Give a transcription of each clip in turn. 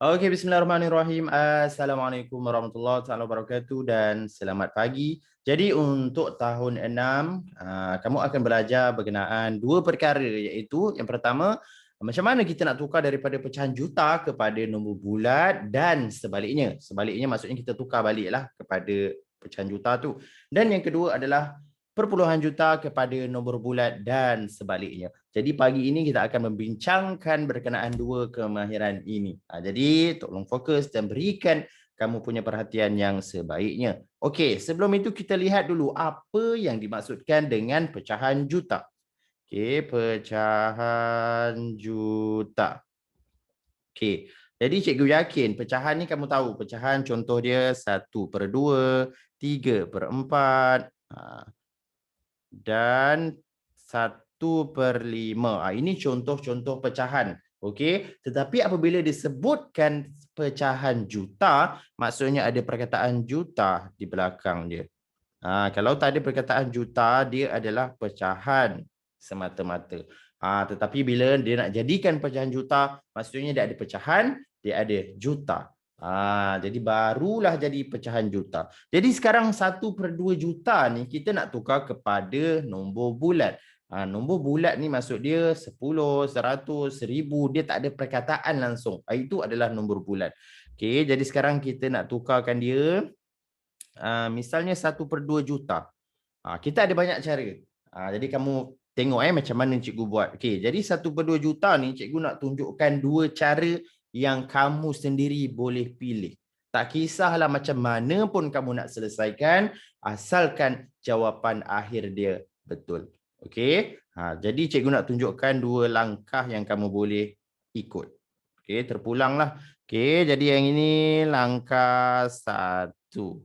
Okey, bismillahirrahmanirrahim. Assalamualaikum warahmatullahi taala wabarakatuh dan selamat pagi. Jadi untuk tahun 6, kamu akan belajar berkenaan dua perkara, iaitu yang pertama, macam mana kita nak tukar daripada pecahan juta kepada nombor bulat dan sebaliknya. Sebaliknya maksudnya kita tukar baliklah kepada pecahan juta tu. Dan yang kedua adalah perpuluhan juta kepada nombor bulat dan sebaliknya. Jadi pagi ini kita akan membincangkan berkenaan dua kemahiran ini. Jadi tolong fokus dan berikan kamu punya perhatian yang sebaiknya. Okey, sebelum itu kita lihat dulu apa yang dimaksudkan dengan pecahan juta. Okey, pecahan juta. Okey, jadi cikgu yakin pecahan ni kamu tahu. Pecahan contoh dia 1/2, 3/4, dan 1/5. Ini contoh-contoh pecahan. Okey, tetapi apabila disebutkan pecahan juta, maksudnya ada perkataan juta di belakang dia. Kalau tak ada perkataan juta, dia adalah pecahan semata-mata. Tetapi bila dia nak jadikan pecahan juta, maksudnya dia ada pecahan, dia ada juta. Jadi barulah jadi pecahan juta. Jadi sekarang 1/2 juta ni kita nak tukar kepada nombor bulat. Nombor bulat ni maksud dia 10, 100, 1000. Dia tak ada perkataan langsung. Itu adalah nombor bulat. Okay, jadi sekarang kita nak tukarkan dia. Misalnya 1/2 juta. Kita ada banyak cara. Jadi kamu tengok macam mana cikgu buat. Okay, jadi 1/2 juta ni cikgu nak tunjukkan dua cara yang kamu sendiri boleh pilih. Tak kisahlah macam mana pun kamu nak selesaikan, asalkan jawapan akhir dia betul. Okay, jadi cikgu nak tunjukkan dua langkah yang kamu boleh ikut. Okay, terpulanglah. Okay, jadi yang ini langkah 1.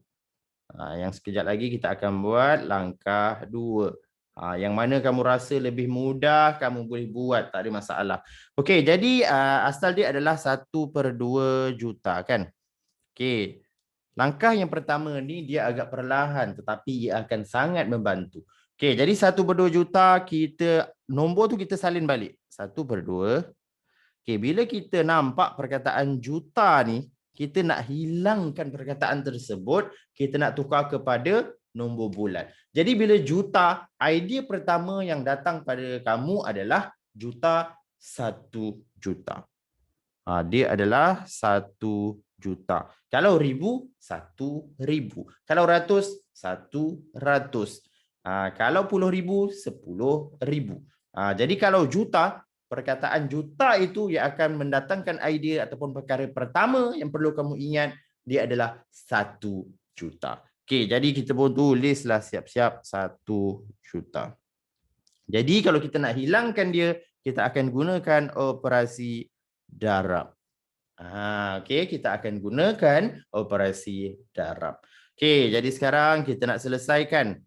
Yang sekejap lagi kita akan buat langkah 2. Yang mana kamu rasa lebih mudah, kamu boleh buat, tak ada masalah. Okey, jadi asal dia adalah 1/2 juta kan. Okey. Langkah yang pertama ni dia agak perlahan tetapi ia akan sangat membantu. Okey, jadi 1/2 juta kita nombor tu kita salin balik. 1/2. Okey, bila kita nampak perkataan juta ni, kita nak hilangkan perkataan tersebut, kita nak tukar kepada nombor bulat. Jadi bila juta, idea pertama yang datang pada kamu adalah juta 1 juta. Dia adalah 1 juta. Kalau ribu, 1 ribu. Kalau ratus, 100. Kalau puluh ribu, 10 ribu. Jadi kalau juta, perkataan juta itu yang akan mendatangkan idea ataupun perkara pertama yang perlu kamu ingat, dia adalah 1 juta. Okey, jadi kita pun tulislah siap-siap 1 juta. Jadi kalau kita nak hilangkan dia, kita akan gunakan operasi darab. Okey, kita akan gunakan operasi darab. Okey, jadi sekarang kita nak selesaikan.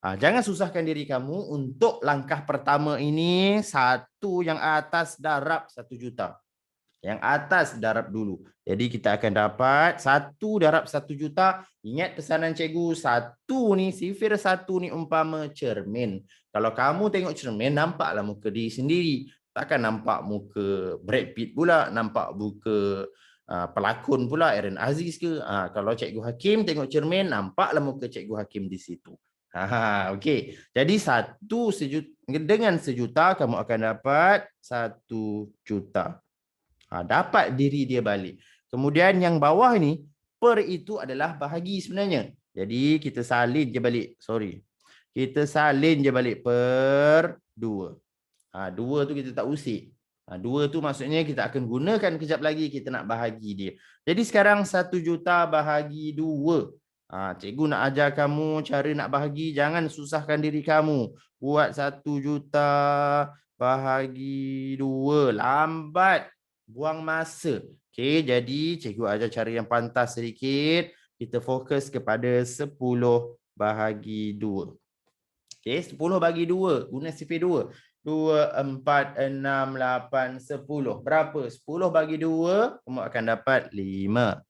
Jangan susahkan diri kamu untuk langkah pertama ini, satu yang atas darab 1 juta. Yang atas darab dulu. Jadi kita akan dapat 1 darab 1 juta. Ingat pesanan cikgu, 1 ni, sifir 1 ni umpama cermin. Kalau kamu tengok cermin, nampaklah muka diri sendiri. Takkan nampak muka Brad Pitt pula, nampak muka pelakon pula, Aaron Aziz ke. Kalau cikgu Hakim tengok cermin, nampaklah muka cikgu Hakim di situ. Okey. Jadi dengan 1 juta kamu akan dapat 1 juta. Dapat diri dia balik. Kemudian yang bawah ni, per itu adalah bahagi sebenarnya. Jadi kita salin je balik. Kita salin je balik per 2. 2 tu kita tak usik. 2 tu maksudnya kita akan gunakan kejap lagi kita nak bahagi dia. Jadi sekarang 1 juta bahagi 2. Cikgu nak ajar kamu cara nak bahagi, jangan susahkan diri kamu. Buat 1 juta bahagi 2. Lambat, buang masa. Okey, jadi cikgu ajar cara yang pantas sedikit. Kita fokus kepada 10 bahagi 2. Okey, 10 bagi 2, guna sifir 2. 2, 4, 6, 8, 10. Berapa? 10 bagi 2, kamu akan dapat 5.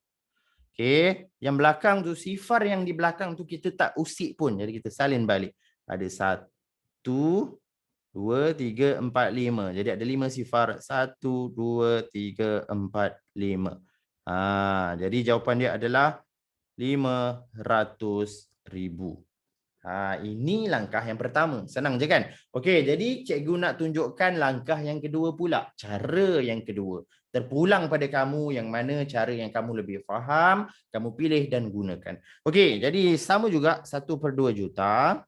Okey, yang belakang tu, sifar yang di belakang tu kita tak usik pun. Jadi kita salin balik. Ada 1, 2, 3, 4, 5. Jadi ada 5 sifar. 1, 2, 3, 4, 5. Jadi jawapan dia adalah 500,000. Ini langkah yang pertama. Senang je kan? Okey, jadi cikgu nak tunjukkan langkah yang kedua pula. Cara yang kedua. Terpulang pada kamu yang mana cara yang kamu lebih faham, kamu pilih dan gunakan. Okey, jadi sama juga 1/2 juta.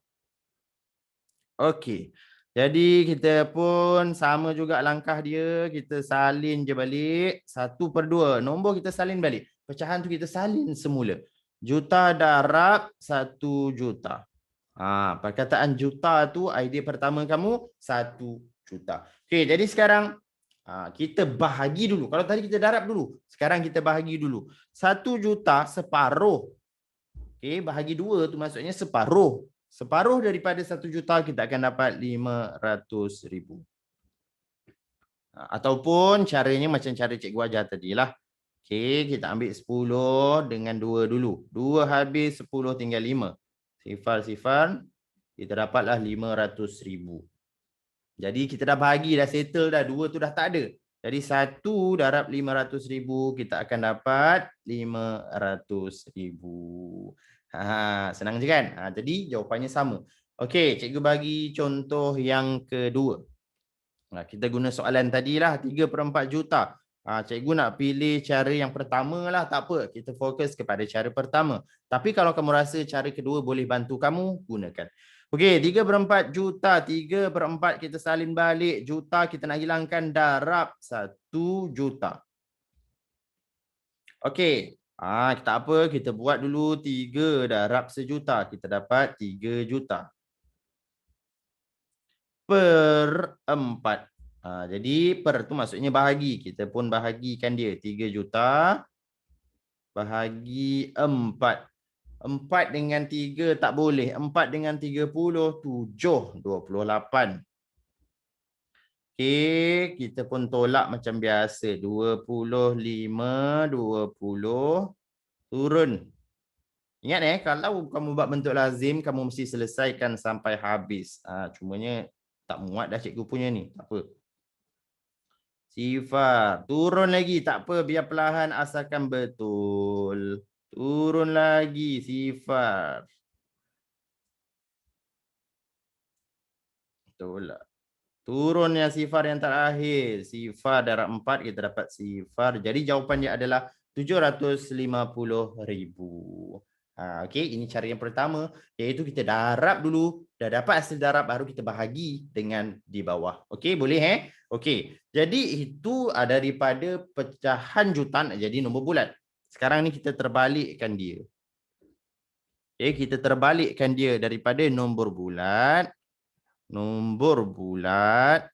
Okey. Jadi kita pun sama juga langkah dia. Kita salin je balik. 1/2. Nombor kita salin balik. Pecahan tu kita salin semula. Juta darab 1 juta. Perkataan juta tu idea pertama kamu 1 juta. Okey, jadi sekarang kita bahagi dulu. Kalau tadi kita darab dulu, sekarang kita bahagi dulu. 1 juta separuh. Okey, bahagi 2 tu maksudnya separuh. Separuh daripada 1 juta kita akan dapat 500,000. Ataupun caranya macam cara cikgu ajar tadilah. Okey, kita ambil 10 dengan 2 dulu. 2 habis 10 tinggal 5. Sifar-sifar, kita dapatlah 500,000. Jadi kita dah bahagi, dah settle dah. 2 tu dah tak ada. Jadi 1 darab 500,000, kita akan dapat 500,000. Senang je kan? Jadi jawapannya sama. Okey, cikgu bagi contoh yang kedua. Kita guna soalan tadilah 3/4 juta. Cikgu nak pilih cara yang pertama lah, tak apa. Kita fokus kepada cara pertama. Tapi kalau kamu rasa cara kedua boleh bantu kamu, gunakan. Okey, 3/4 juta. 3/4 kita salin balik. Juta kita nak hilangkan, darab 1 juta. Okey, tak apa. Kita buat dulu 3 darab sejuta. Kita dapat 3 juta. Per 4. Jadi per tu maksudnya bahagi. Kita pun bahagikan dia. 3 juta bahagi 4. 4 dengan 3 tak boleh. 4 dengan 30, 7, 28. Okey, kita pun tolak macam biasa. 25, 20, turun. Ingat kalau kamu buat bentuk lazim, kamu mesti selesaikan sampai habis. Cumanya tak muat dah cikgu punya ni. Tak apa. Sifar. Turun lagi. Tak apa. Biar perlahan asalkan betul. Turun lagi. Sifar. Betul lah. Turun yang sifar yang terakhir. Sifar darab 4. Kita dapat sifar. Jadi jawapan dia adalah 750,000. Okey, ini cara yang pertama. Iaitu kita darab dulu. Dah dapat hasil darab, baru kita bahagi dengan di bawah. Okey, boleh Okey, jadi itu daripada pecahan jutaan jadi nombor bulat. Sekarang ni kita terbalikkan dia. Okey, kita terbalikkan dia daripada nombor bulat. Nombor bulat.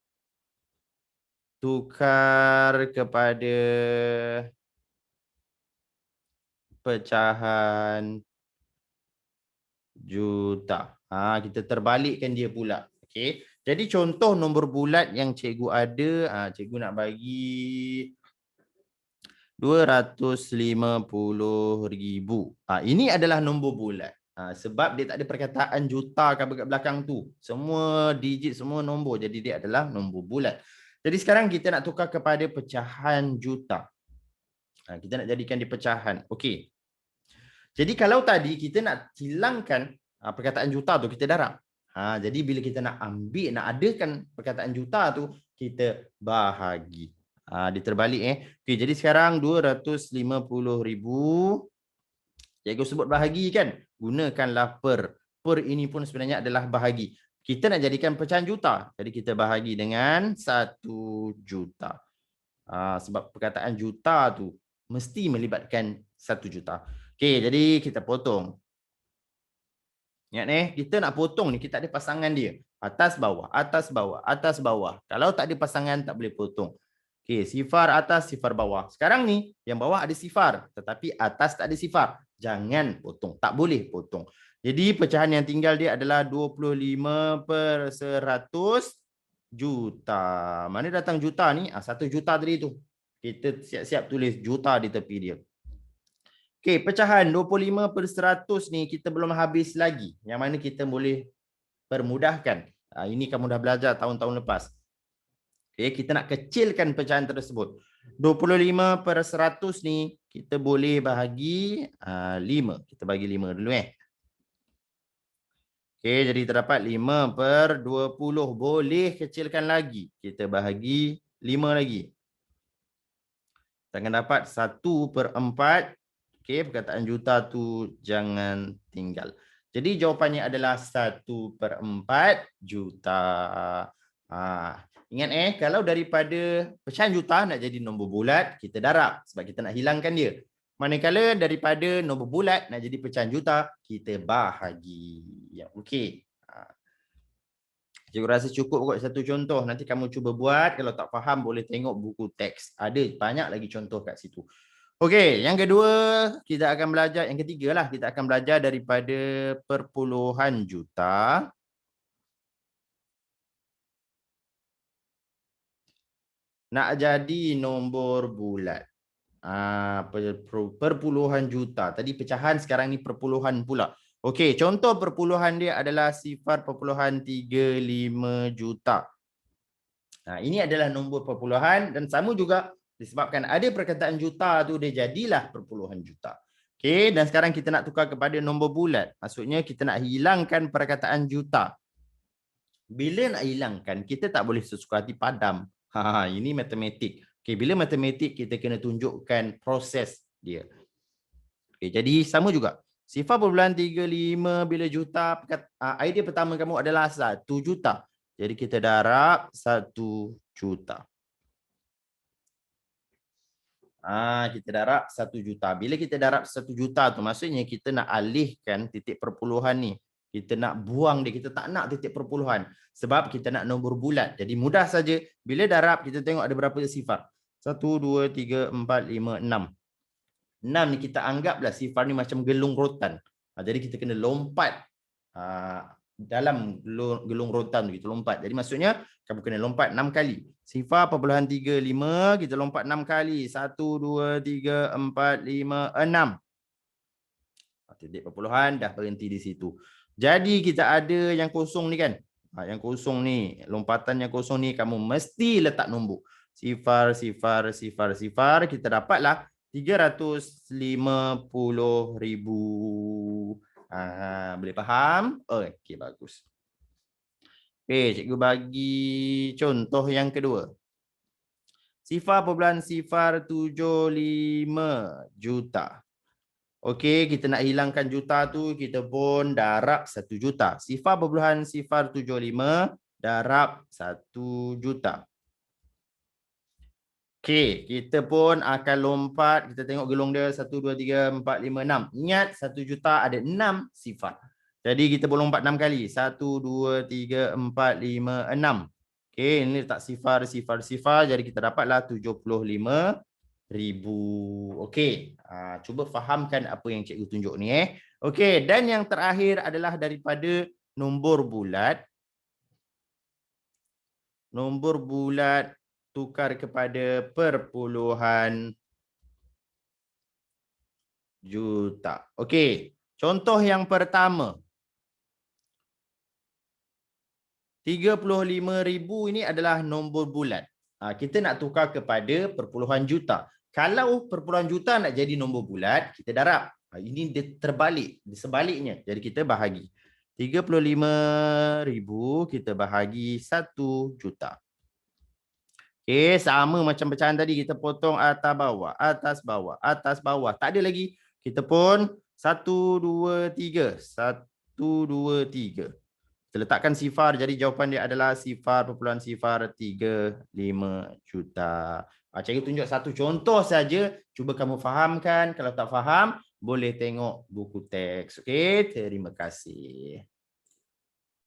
Tukar kepada pecahan juta. Kita terbalikkan dia pula. Okey. Jadi contoh nombor bulat yang cikgu ada, cikgu nak bagi 250,000. Ini adalah nombor bulat. Sebab dia tak ada perkataan juta kat belakang tu. Semua digit, semua nombor. Jadi dia adalah nombor bulat. Jadi sekarang kita nak tukar kepada pecahan juta. Kita nak jadikan dia pecahan. Okey. Jadi kalau tadi kita nak hilangkan perkataan juta tu, kita darab. Jadi bila kita nak ambil, nak adakan perkataan juta tu, kita bahagi. Dia terbalik. Okey, jadi sekarang 250,000. Cikgu sebut bahagi kan? Gunakanlah per. Per ini pun sebenarnya adalah bahagi. Kita nak jadikan pecahan juta. Jadi kita bahagi dengan 1 juta. Sebab perkataan juta tu mesti melibatkan 1 juta. Okey, jadi kita potong. Ingat kita nak potong ni, kita ada pasangan dia. Atas bawah, atas bawah, atas bawah. Kalau tak ada pasangan, tak boleh potong. Okey, sifar atas, sifar bawah. Sekarang ni, yang bawah ada sifar. Tetapi atas tak ada sifar. Jangan potong. Tak boleh potong. Jadi pecahan yang tinggal dia adalah 25/100 juta. Mana datang juta ni? 1 juta tadi tu. Kita siap-siap tulis juta di tepi dia. Okey, pecahan 25/100 ni kita belum habis lagi. Yang mana kita boleh permudahkan. Ini kamu dah belajar tahun-tahun lepas. Okay, kita nak kecilkan pecahan tersebut. 25/100 ni kita boleh bahagi 5. Kita bagi 5 dulu Okay, jadi terdapat 5/20. Boleh kecilkan lagi. Kita bahagi 5 lagi. Kita akan dapat 1/4. Okay, perkataan juta tu jangan tinggal. Jadi jawapannya adalah 1/4 juta. Ingat kalau daripada pecahan juta nak jadi nombor bulat, kita darab sebab kita nak hilangkan dia. Manakala daripada nombor bulat nak jadi pecahan juta, kita bahagi. Ya, okey. Cikgu rasa cukup kot satu contoh. Nanti kamu cuba buat. Kalau tak faham boleh tengok buku teks. Ada banyak lagi contoh kat situ. Okey, yang kedua kita akan belajar, yang ketiga lah, kita akan belajar daripada perpuluhan juta. Nak jadi nombor bulat. Perpuluhan juta. Tadi pecahan, sekarang ni perpuluhan pula. Okey, contoh perpuluhan dia adalah 0.35 juta. Ini adalah nombor perpuluhan dan sama juga disebabkan ada perkataan juta tu dia jadilah perpuluhan juta. Okey, dan sekarang kita nak tukar kepada nombor bulat. Maksudnya kita nak hilangkan perkataan juta. Bila nak hilangkan, kita tak boleh sesuka hati padam. Ini matematik. Okey, bila matematik kita kena tunjukkan proses dia. Okey, jadi sama juga. 0.35 bila juta, idea pertama kamu adalah 1 juta. Jadi kita darab 1 juta. Kita darab 1 juta. Bila kita darab 1 juta tu maksudnya kita nak alihkan titik perpuluhan ni. Kita nak buang dia, kita tak nak titik perpuluhan sebab kita nak nombor bulat. Jadi mudah saja. Bila darab kita tengok ada berapa sifar. 1 2 3 4 5 6. 6 ni kita anggaplah sifar ni macam gelung rotan. Jadi kita kena lompat dalam gelung rotan tu kita lompat. Jadi maksudnya kamu kena lompat 6 kali. 0.35 kita lompat 6 kali. 1 2 3 4 5 6. Titik perpuluhan dah berhenti di situ. Jadi kita ada yang kosong ni kan. Yang kosong ni, lompatan yang kosong ni kamu mesti letak nombor. Sifar, kita dapatlah 350,000. Boleh faham? Okey, bagus. Okey, cikgu bagi contoh yang kedua. 0.075 juta. Okey, kita nak hilangkan juta tu, kita pun darab 1 juta. 0.075 darab 1 juta. Okey, kita pun akan lompat. Kita tengok gelung dia 1, 2, 3, 4, 5, 6. Ingat 1 juta ada 6 sifar. Jadi kita boleh lompat 6 kali. 1, 2, 3, 4, 5, 6. Okey, ini letak sifar. Jadi kita dapatlah 75,000. Okey, cuba fahamkan apa yang cikgu tunjuk ni. Okey, dan yang terakhir adalah daripada nombor bulat. Nombor bulat tukar kepada perpuluhan juta. Okey, contoh yang pertama. 35,000 ini adalah nombor bulat. Kita nak tukar kepada perpuluhan juta. Kalau perpuluhan juta nak jadi nombor bulat, kita darab. Ini dia terbalik, sebaliknya. Jadi kita bahagi. 35,000 kita bahagi 1 juta. Okey, sama macam pecahan tadi. Kita potong atas bawah, atas bawah, atas bawah. Tak ada lagi. Kita pun 1, 2, 3. 1, 2, 3. Kita letakkan sifar. Jadi jawapan dia adalah 0.35 juta. Cikgu tunjuk satu contoh saja. Cuba kamu fahamkan. Kalau tak faham, boleh tengok buku teks. Okey, terima kasih.